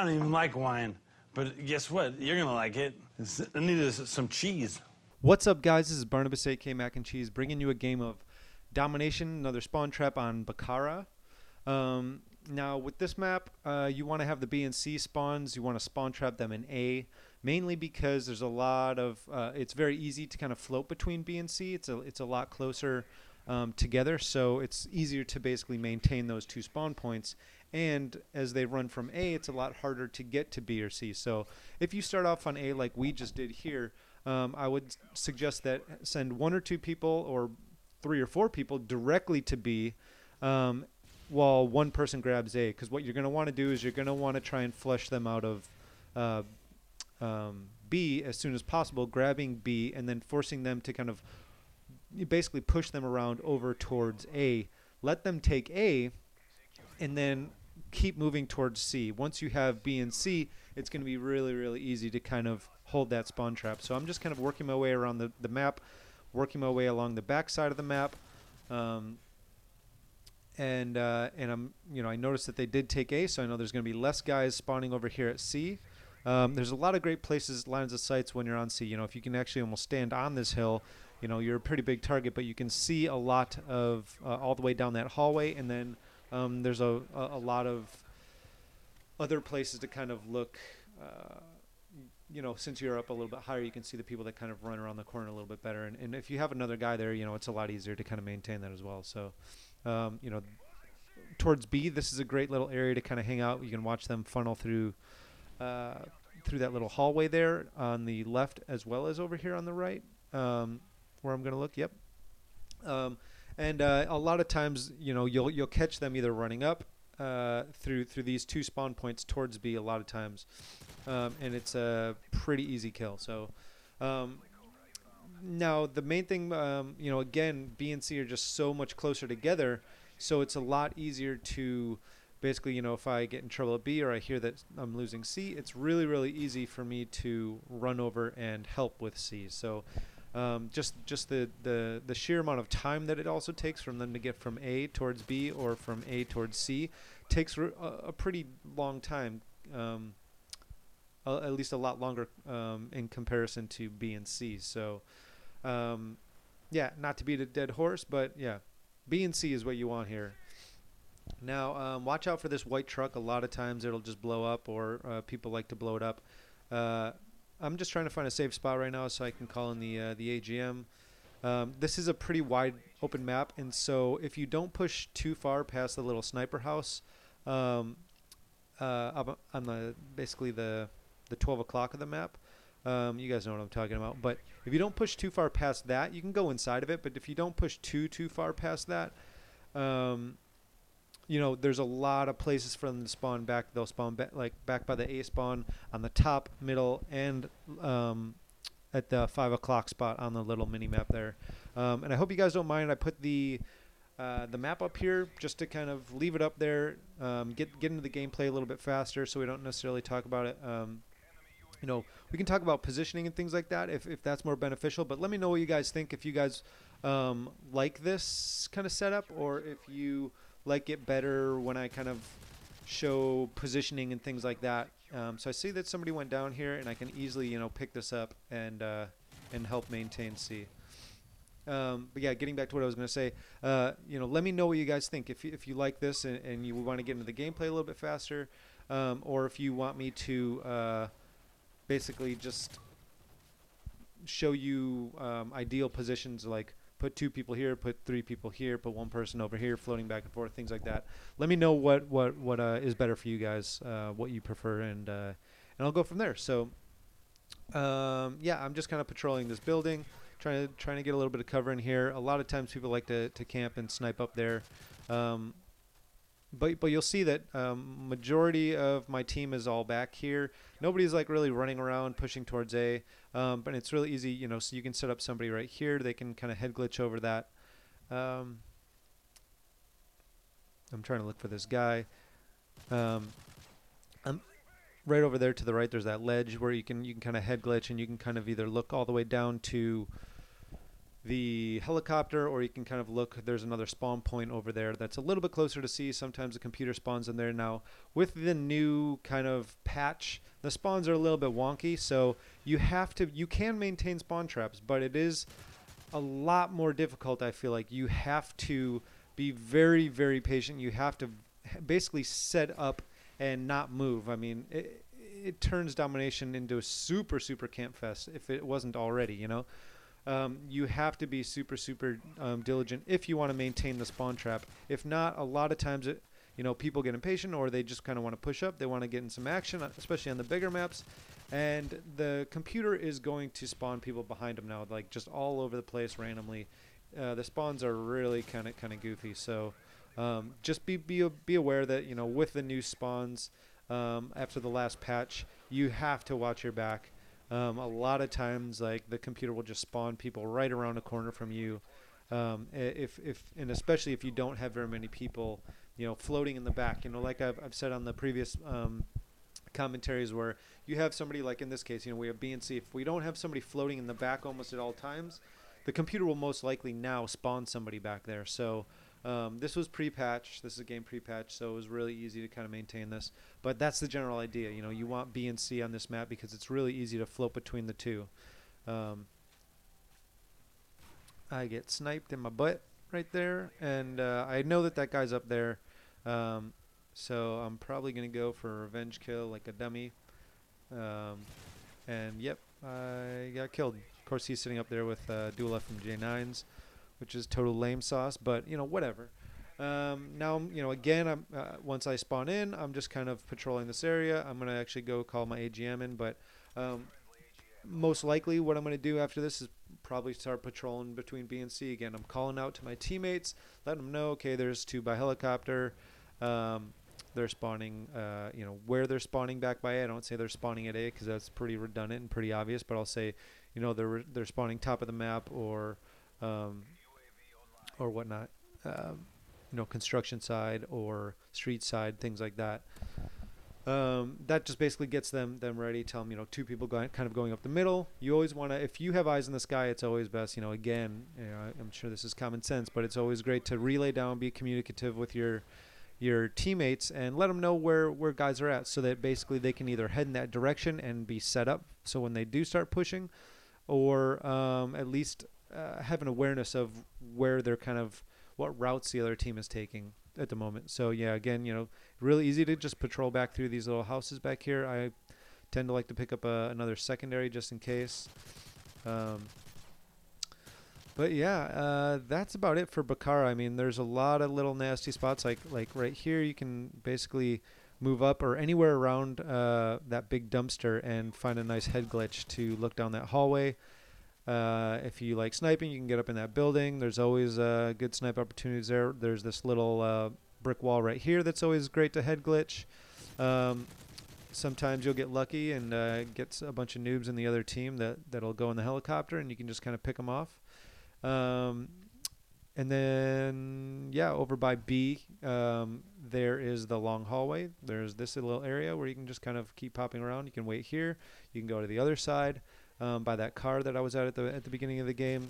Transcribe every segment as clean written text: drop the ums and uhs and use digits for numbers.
I don't even like wine, but guess what? You're gonna like it. I need some cheese. What's up, guys? This is Barnabas, aka Mac and Cheese, bringing you a game of Domination, another spawn trap on Bakara. Now, with this map, you want to have the B and C spawns. You want to spawn trap them in A, mainly because there's a lot of. It's very easy to kind of float between B and C. It's a lot closer together, so it's easier to basically maintain those two spawn points. And as they run from A, it's a lot harder to get to B or C. So if you start off on A like we just did here, I would suggest that send 1 or 2 people or 3 or 4 people directly to B, while one person grabs A. Because what you're going to want to do is you're going to want to try and flush them out of B as soon as possible, grabbing B and then forcing them to kind of basically push them around over towards A. Let them take A and then keep moving towards C. Once you have B and C, it's going to be really, really easy to kind of hold that spawn trap. So I'm just kind of working my way around the map, working my way along the back side of the map, and I'm, I noticed that they did take A, so I know there's going to be less guys spawning over here at C. There's a lot of great places, lines of sights when you're on C. If you can actually almost stand on this hill, you're a pretty big target, but you can see a lot of all the way down that hallway, and then there's a lot of other places to kind of look. Since you're up a little bit higher, you can see the people that kind of run around the corner a little bit better. And if you have another guy there, it's a lot easier to kind of maintain that as well. So, towards B, this is a great little area to kind of hang out. You can watch them funnel through that little hallway there on the left, as well as over here on the right, where I'm going to look. Yep. And a lot of times, you'll catch them either running up through these 2 spawn points towards B a lot of times, and it's a pretty easy kill. So now the main thing, again, B and C are just so much closer together, so it's a lot easier to basically, if I get in trouble at B or I hear that I'm losing C, it's really, really easy for me to run over and help with C. So just the sheer amount of time that it also takes from them to get from A towards B or from A towards C takes a pretty long time, at least a lot longer in comparison to B and C. So yeah, not to beat a dead horse, but yeah, B and C is what you want here. Now watch out for this white truck. A lot of times it'll just blow up, or people like to blow it up. I'm just trying to find a safe spot right now so I can call in the AGM. This is a pretty wide open map, and so if you don't push too far past the little sniper house, up on basically the 12 o'clock of the map, you guys know what I'm talking about. But if you don't push too far past that, you can go inside of it. But if you don't push too far past that, there's a lot of places for them to spawn back. They'll spawn back by the A spawn on the top, middle, and at the 5 o'clock spot on the little mini map there. And I hope you guys don't mind. I put the map up here just to kind of leave it up there, get into the gameplay a little bit faster, so we don't necessarily talk about it. We can talk about positioning and things like that if that's more beneficial. But let me know what you guys think. If you guys like this kind of setup, or if you like it better when I kind of show positioning and things like that. So I see that somebody went down here, and I can easily, pick this up and help maintain C. But yeah, getting back to what I was going to say, let me know what you guys think. If you like this and you want to get into the gameplay a little bit faster, or if you want me to basically just show you ideal positions, like put 2 people here, put 3 people here, put 1 person over here, floating back and forth, things like that. Let me know what is better for you guys, what you prefer, and I'll go from there. So yeah, I'm just kind of patrolling this building, trying to get a little bit of cover in here. A lot of times people like to camp and snipe up there, but you'll see that majority of my team is all back here. Nobody's like really running around pushing towards A, but it's really easy, so you can set up somebody right here. They can kind of head glitch over that. I'm trying to look for this guy. I'm right over there to the right. There's that ledge where you can kind of head glitch, and you can kind of either look all the way down to the helicopter, or you can kind of look. There's another spawn point over there that's a little bit closer to see. Sometimes the computer spawns in there. Now, with the new kind of patch, the spawns are a little bit wonky, so you can maintain spawn traps, but it is a lot more difficult. I feel like you have to be very, very patient. You have to basically set up and not move. I mean, it turns Domination into a super, super camp fest if it wasn't already, you know? You have to be super, super diligent if you want to maintain the spawn trap. If not, a lot of times, people get impatient, or they just kind of want to push up. They want to get in some action, especially on the bigger maps. And the computer is going to spawn people behind them now, like just all over the place randomly. The spawns are really kind of goofy. So just be aware that with the new spawns after the last patch, you have to watch your back. A lot of times, like the computer will just spawn people right around the corner from you. And especially if you don't have very many people, floating in the back. Like I've said on the previous commentaries, where you have somebody, like in this case, we have B and C. If we don't have somebody floating in the back almost at all times, the computer will most likely now spawn somebody back there. So this was pre-patch. This is a game pre-patch, so it was really easy to kind of maintain this. But that's the general idea. You want B and C on this map because it's really easy to float between the two. I get sniped in my butt right there, and I know that guy's up there. So I'm probably going to go for a revenge kill like a dummy. And yep, I got killed. Of course, he's sitting up there with Dula from J9s, which is total lame sauce, but whatever. Now, again, once I spawn in, I'm just kind of patrolling this area. I'm going to actually go call my AGM in, but most likely what I'm going to do after this is probably start patrolling between B and C again. I'm calling out to my teammates, letting them know, okay, there's 2 by helicopter. They're spawning, where they're spawning back by A. I don't say they're spawning at A because that's pretty redundant and pretty obvious, but I'll say, they're spawning top of the map or whatnot, construction side or street side, things like that. That just basically gets them ready. Tell them, 2 people kind of going up the middle. You always want to, if you have eyes in the sky, it's always best, again, I'm sure this is common sense, but it's always great to relay down, be communicative with your teammates, and let them know where guys are at, so that basically they can either head in that direction and be set up so when they do start pushing, or at least have an awareness of where they're what routes the other team is taking at the moment. So yeah, again, really easy to just patrol back through these little houses back here. I tend to like to pick up another secondary just in case. But yeah, that's about it for Bakara. I mean, there's a lot of little nasty spots. Like right here, you can basically move up or anywhere around that big dumpster and find a nice head glitch to look down that hallway. If you like sniping, you can get up in that building. There's always good snipe opportunities there. There's this little brick wall right here that's always great to head glitch. Sometimes you'll get lucky and get a bunch of noobs in the other team that'll go in the helicopter, and you can just kind of pick them off. And then, yeah, over by B, there is the long hallway. There's this little area where you can just kind of keep popping around. You can wait here. You can go to the other side by that car that I was at the beginning of the game.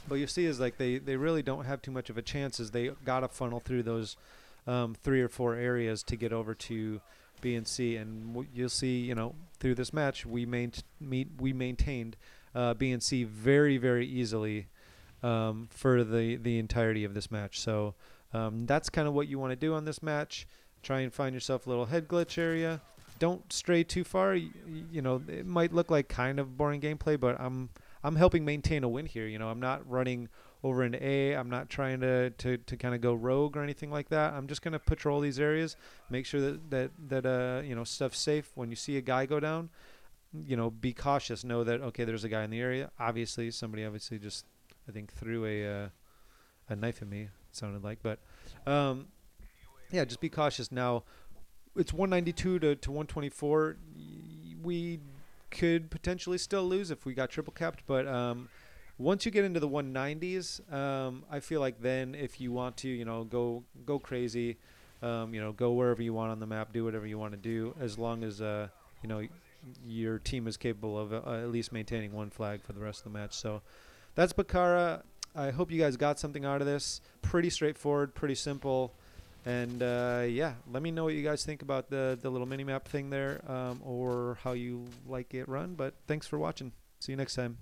But you see is like they really don't have too much of a chance, as they got to funnel through those 3 or 4 areas to get over to B and C. And you'll see, through this match, we maintained B and C very, very easily for the entirety of this match. So that's kind of what you want to do on this match. Try and find yourself a little head glitch area. Don't stray too far. It might look like kind of boring gameplay, but I'm helping maintain a win here. I'm not running over into A. I'm not trying to kind of go rogue or anything like that. I'm just going to patrol these areas, make sure that stuff's safe. When you see a guy go down, be cautious. Know that, okay, there's a guy in the area. Somebody obviously just, I think, threw a knife at me, it sounded like. But yeah, just be cautious. Now, it's 192 to 124. We could potentially still lose if we got triple capped, but once you get into the 190s, I feel like then if you want to, go crazy, go wherever you want on the map, do whatever you want to do, as long as your team is capable of at least maintaining 1 flag for the rest of the match. So that's Bakara. I hope you guys got something out of this. Pretty straightforward, pretty simple. And yeah, let me know what you guys think about the little mini map thing there, or how you like it run. But thanks for watching. See you next time.